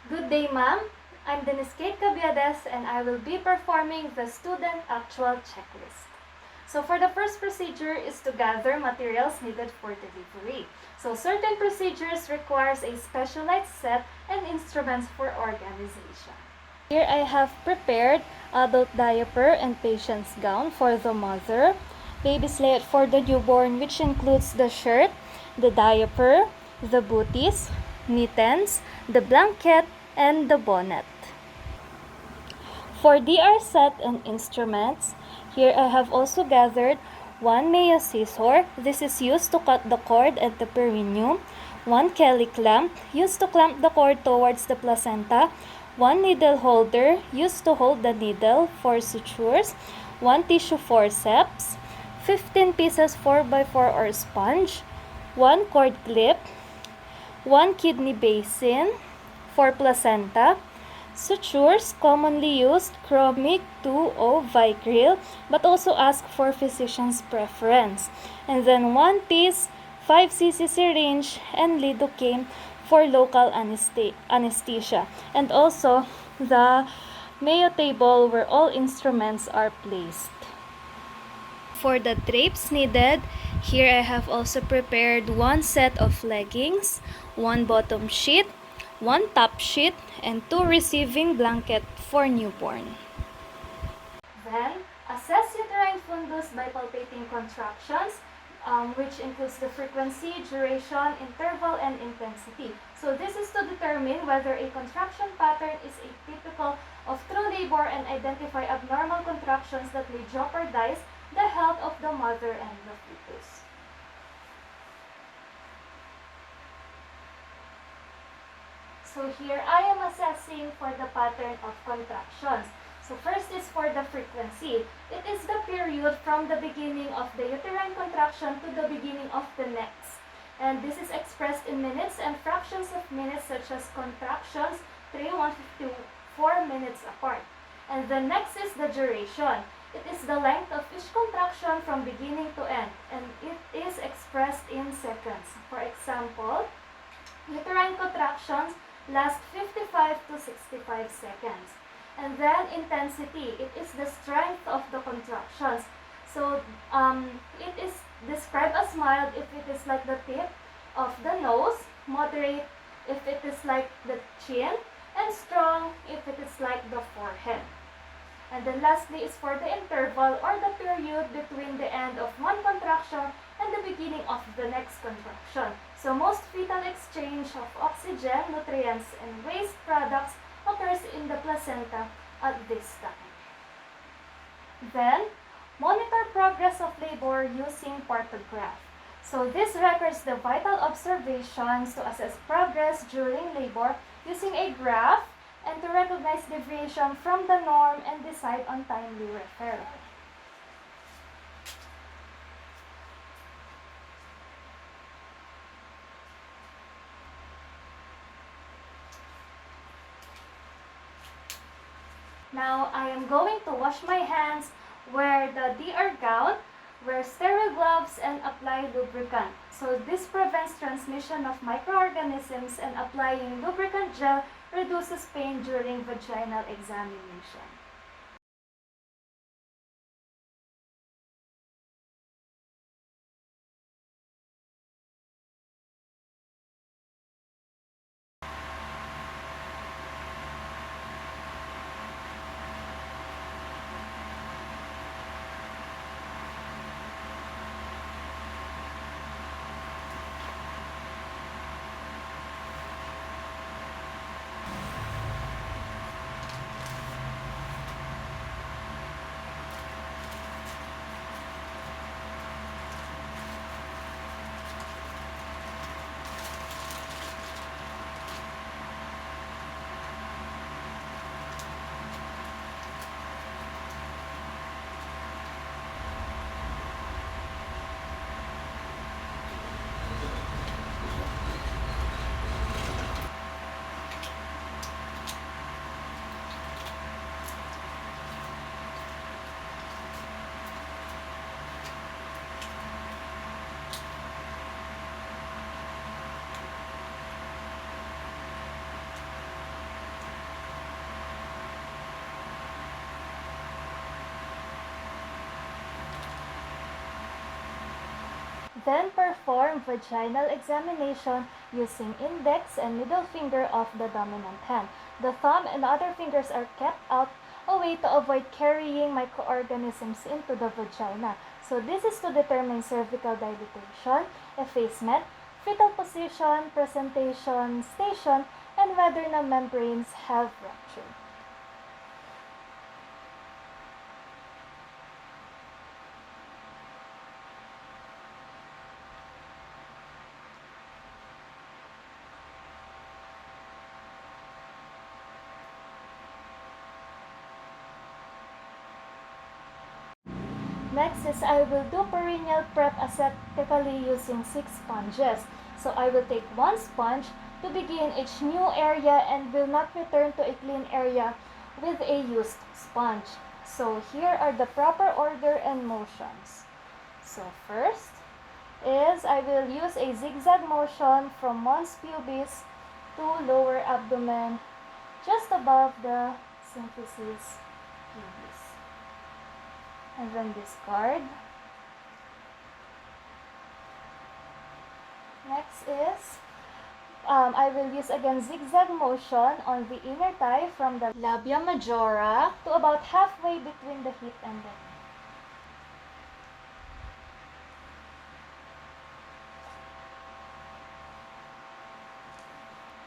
Good day, ma'am. I'm Dennis Cabiedes and I will be performing the student actual checklist. So for the first procedure is to gather materials needed for delivery. So certain procedures requires a specialized set and instruments for organization. Here I have prepared adult diaper and patient's gown for the mother, baby sled for the newborn, which includes the shirt, the diaper, the booties, mittens, the blanket, and the bonnet. For DR set and instruments, here I have also gathered one Maya scissor. This is used to cut the cord at the perineum. One Kelly clamp, used to clamp the cord towards the placenta. One needle holder, used to hold the needle for sutures. One tissue forceps. 15 pieces 4x4 or sponge. One cord clip. One kidney basin for placenta. Sutures, commonly used chromic 2O Vicryl, but also ask for physician's preference. And then one piece 5cc syringe and lidocaine for local anesthesia. And also the Mayo table where all instruments are placed. For the drapes needed, here I have also prepared one set of leggings, one bottom sheet, one top sheet, and two receiving blanket for newborn. Then, assess uterine fundus by palpating contractions, which includes the frequency, duration, interval, and intensity. So this is to determine whether a contraction pattern is atypical of true labor and identify abnormal contractions that may jeopardize the health of the mother and the fetus. So here I am assessing for the pattern of contractions. So first is for the frequency. It is the period from the beginning of the uterine contraction to the beginning of the next. And this is expressed in minutes and fractions of minutes, such as contractions 154 minutes apart. And the next is the duration. It is the length of each contraction from beginning to end, and it is expressed in seconds. For example, uterine contractions last 55 to 65 seconds. And then intensity, it is the strength of the contractions. So it is described as mild if it is like the tip of the nose, moderate if it is like the chin, and strong if it is like the forehead. And then lastly is for the interval or the period between the end of one contraction and the beginning of the next contraction. So most fetal exchange of oxygen, nutrients, and waste products occurs in the placenta at this time. Then, monitor progress of labor using partograph. So this records the vital observations to assess progress during labor using a graph and to recognize deviation from the norm and decide on timely referral. Now, I am going to wash my hands, wear the DR gown, wear sterile gloves, and apply lubricant. So this prevents transmission of microorganisms, and applying lubricant gel reduces pain during vaginal examination. then perform vaginal examination using index and middle finger of the dominant hand. The thumb and other fingers are kept out away to avoid carrying microorganisms into the vagina. So this is to determine cervical dilatation, effacement, fetal position, presentation, station, and whether the membranes have ruptured. Next is I will do perineal prep aseptically using 6 sponges. So I will take 1 sponge to begin each new area and will not return to a clean area with a used sponge. So here are the proper order and motions. So first is I will use a zigzag motion from mons pubis to lower abdomen just above the symphysis pubis. And then discard. Next is, I will use again zigzag motion on the inner thigh from the labia majora to about halfway between the hip and the knee.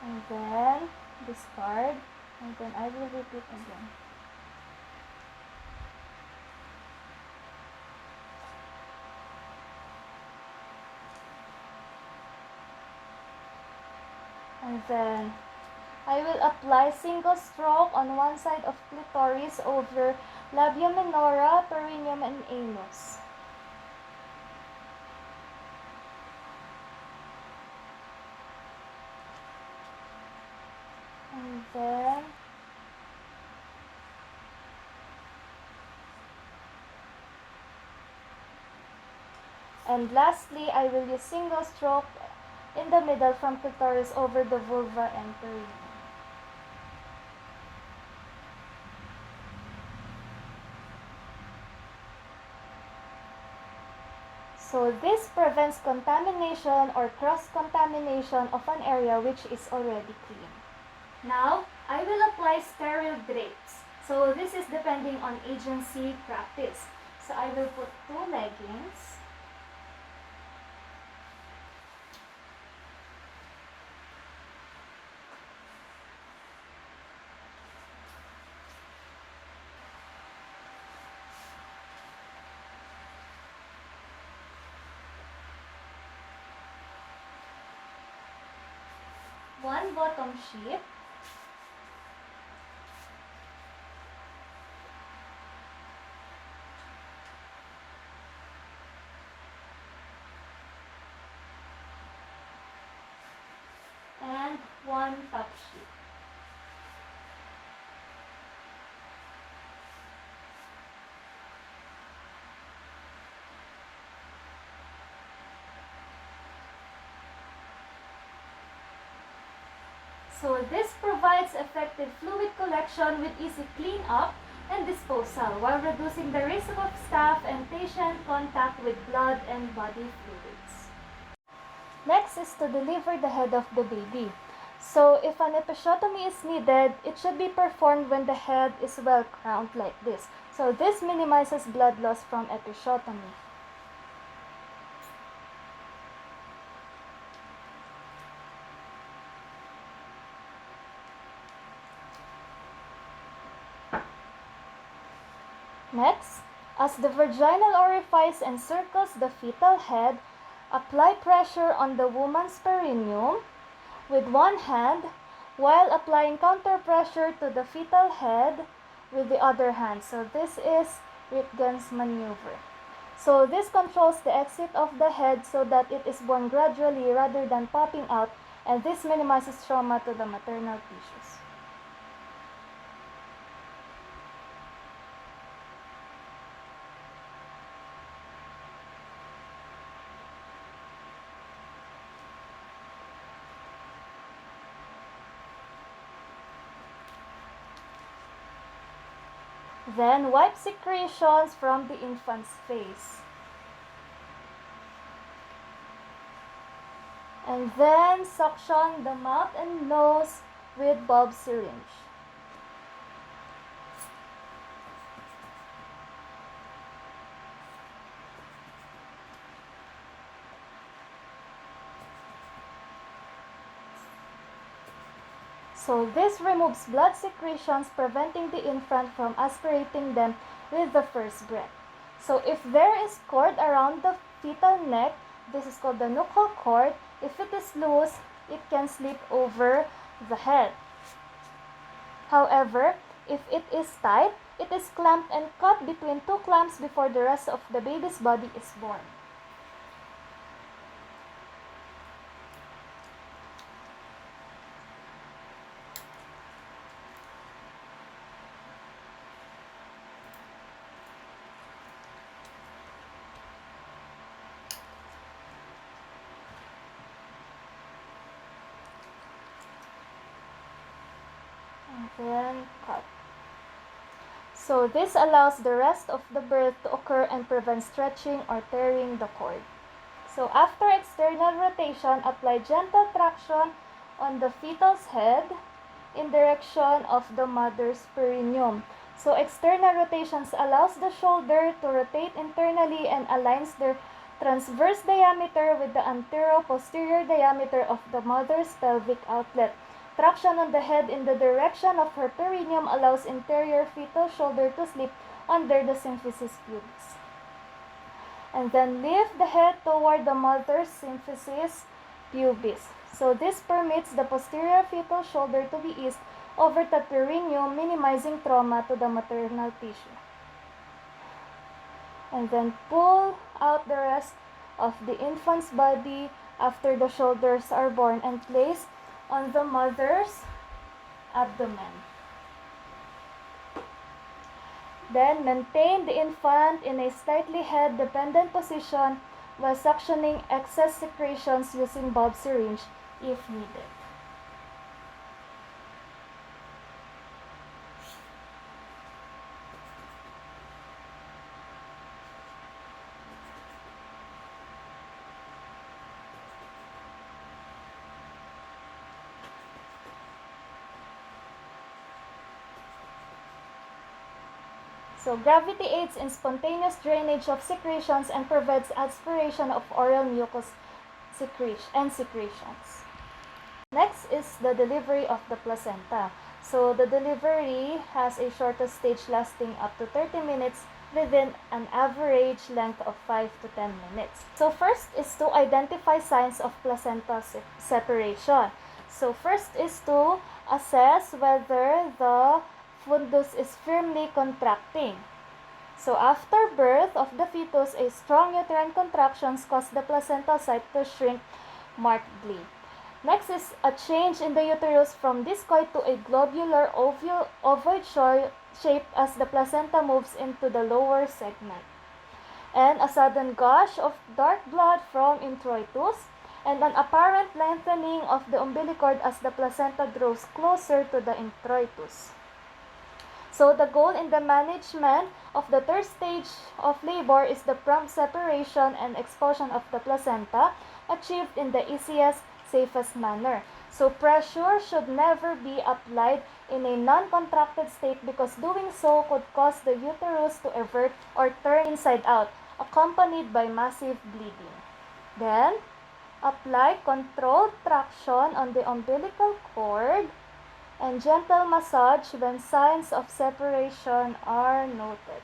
And then discard, and then I will repeat again. And then I will apply single stroke on one side of clitoris over labia minora, perineum, and anus. And then lastly, I will use single stroke in the middle from clitoris over the vulva and perineum. So this prevents contamination or cross-contamination of an area which is already clean. Now, I will apply sterile drapes. So this is depending on agency practice. So I will put 2 leggings. One bottom sheet. And 1 top sheet. So this provides effective fluid collection with easy cleanup and disposal while reducing the risk of staff and patient contact with blood and body fluids. Next is to deliver the head of the baby. So if an episiotomy is needed, it should be performed when the head is well crowned like this. So this minimizes blood loss from episiotomy. Next, as the vaginal orifice encircles the fetal head, apply pressure on the woman's perineum with one hand while applying counter pressure to the fetal head with the other hand. So this is Röntgen's maneuver. So this controls the exit of the head so that it is born gradually rather than popping out, and this minimizes trauma to the maternal tissues. Then wipe secretions from the infant's face. And then suction the mouth and nose with bulb syringe. So this removes blood secretions, preventing the infant from aspirating them with the first breath. So if there is cord around the fetal neck, this is called the nuchal cord. If it is loose, it can slip over the head. However, if it is tight, it is clamped and cut between two clamps before the rest of the baby's body is born. Then cut. So this allows the rest of the birth to occur and prevents stretching or tearing the cord. So after external rotation, apply gentle traction on the fetal's head in direction of the mother's perineum. So external rotations allows the shoulder to rotate internally and aligns their transverse diameter with the antero-posterior diameter of the mother's pelvic outlet. Traction on the head in the direction of her perineum allows interior fetal shoulder to slip under the symphysis pubis. And then lift the head toward the mother's symphysis pubis. So this permits the posterior fetal shoulder to be eased over the perineum, minimizing trauma to the maternal tissue. And then pull out the rest of the infant's body after the shoulders are born and place on the mother's abdomen. Then maintain the infant in a slightly head-dependent position while suctioning excess secretions using bulb syringe if needed. So gravity aids in spontaneous drainage of secretions and prevents aspiration of oral mucus secretions. Next is the delivery of the placenta. So the delivery has a shortest stage lasting up to 30 minutes within an average length of 5 to 10 minutes. So first is to identify signs of placenta separation. So first is to assess whether the fundus is firmly contracting. So after birth of the fetus, a strong uterine contractions cause the placental site to shrink markedly. Next is a change in the uterus from discoid to a globular ovoid shape as the placenta moves into the lower segment. And a sudden gush of dark blood from introitus, and an apparent lengthening of the umbilical cord as the placenta draws closer to the introitus. So the goal in the management of the third stage of labor is the prompt separation and expulsion of the placenta, achieved in the easiest, safest manner. So pressure should never be applied in a non-contracted state because doing so could cause the uterus to evert or turn inside out, accompanied by massive bleeding. Then, apply controlled traction on the umbilical cord and gentle massage when signs of separation are noted.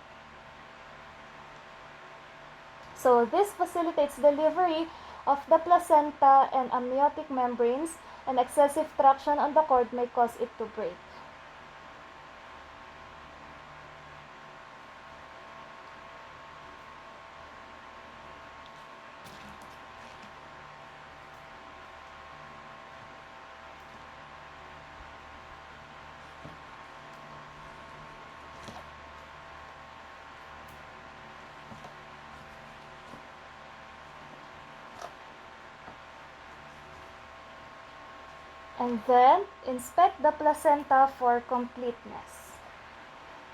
So this facilitates delivery of the placenta and amniotic membranes, and excessive traction on the cord may cause it to break. And then, inspect the placenta for completeness.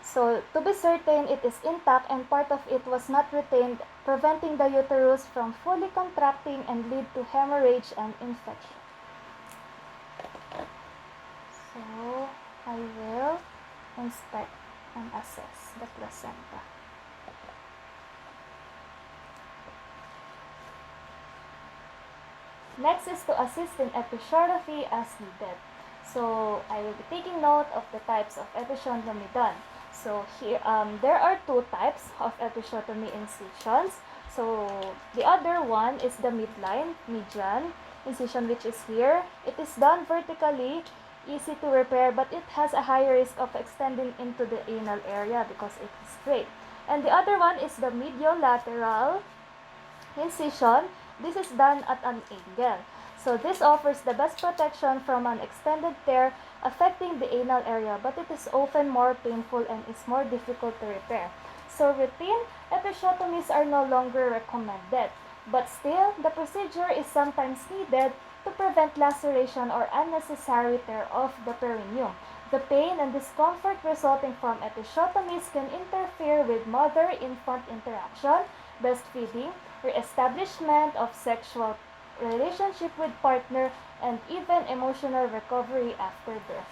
So, to be certain it is intact and part of it was not retained, preventing the uterus from fully contracting and lead to hemorrhage and infection. So, I will inspect and assess the placenta. Next is to assist in episiotomy as needed. So, I will be taking note of the types of episiotomy done. So, here, there are two types of episiotomy incisions. So, the other one is the midline, median incision, which is here. It is done vertically, easy to repair, but it has a higher risk of extending into the anal area because it is straight. And the other one is the mediolateral incision. This is done at an angle. So this offers the best protection from an extended tear affecting the anal area, but it is often more painful and is more difficult to repair. So routine episiotomies are no longer recommended, but still the procedure is sometimes needed to prevent laceration or unnecessary tear of the perineum. The pain and discomfort resulting from episiotomies can interfere with mother-infant interaction, breastfeeding, re-establishment of sexual relationship with partner, and even emotional recovery after birth.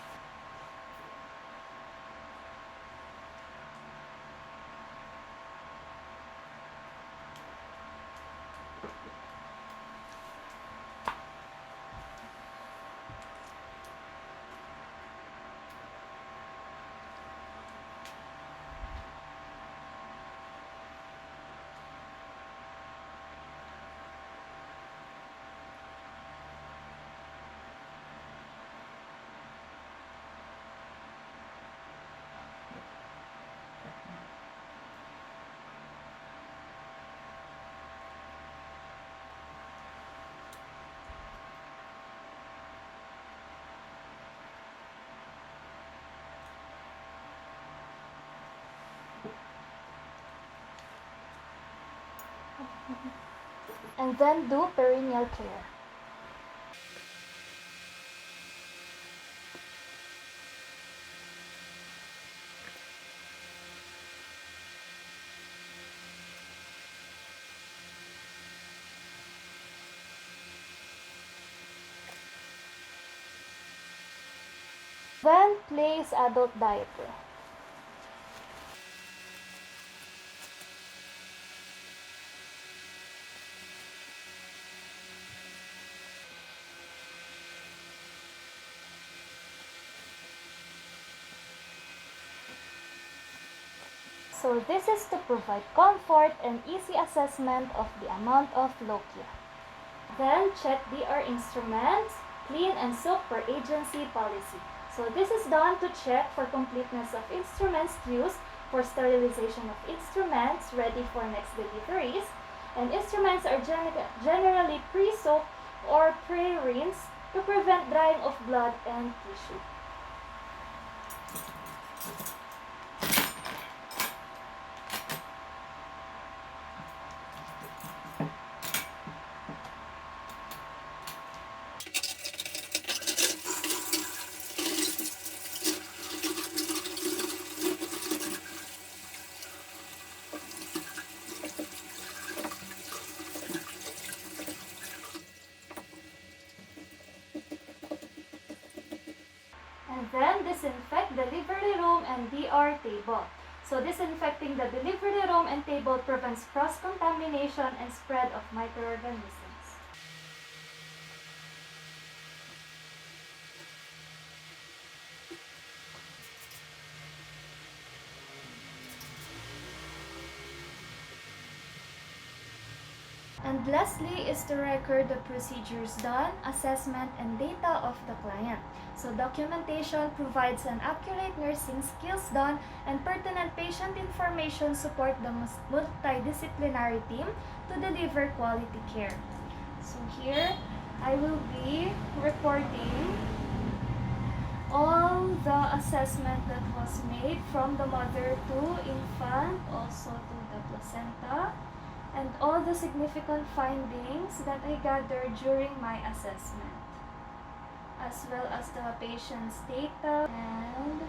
And then do perineal care. Then place adult diaper. So this is to provide comfort and easy assessment of the amount of lochia. Then check DR instruments, clean and soak per agency policy. So this is done to check for completeness of instruments used, for sterilization of instruments ready for next deliveries, and instruments are generally pre-soaked or pre-rinsed to prevent drying of blood and tissue. And then disinfect the delivery room and DR table. So disinfecting the delivery room and table prevents cross-contamination and spread of microorganisms. And lastly is to record the procedures done, assessment, and data of the client. So documentation provides an accurate nursing skills done, and pertinent patient information support the multidisciplinary team to deliver quality care. So here, I will be recording all the assessment that was made from the mother to infant, also to the placenta, and all the significant findings that I gathered during my assessment, as well as the patient's data and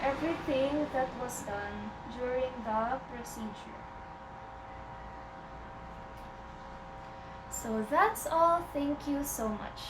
everything everything that was done during the procedure. So that's all. Thank you so much.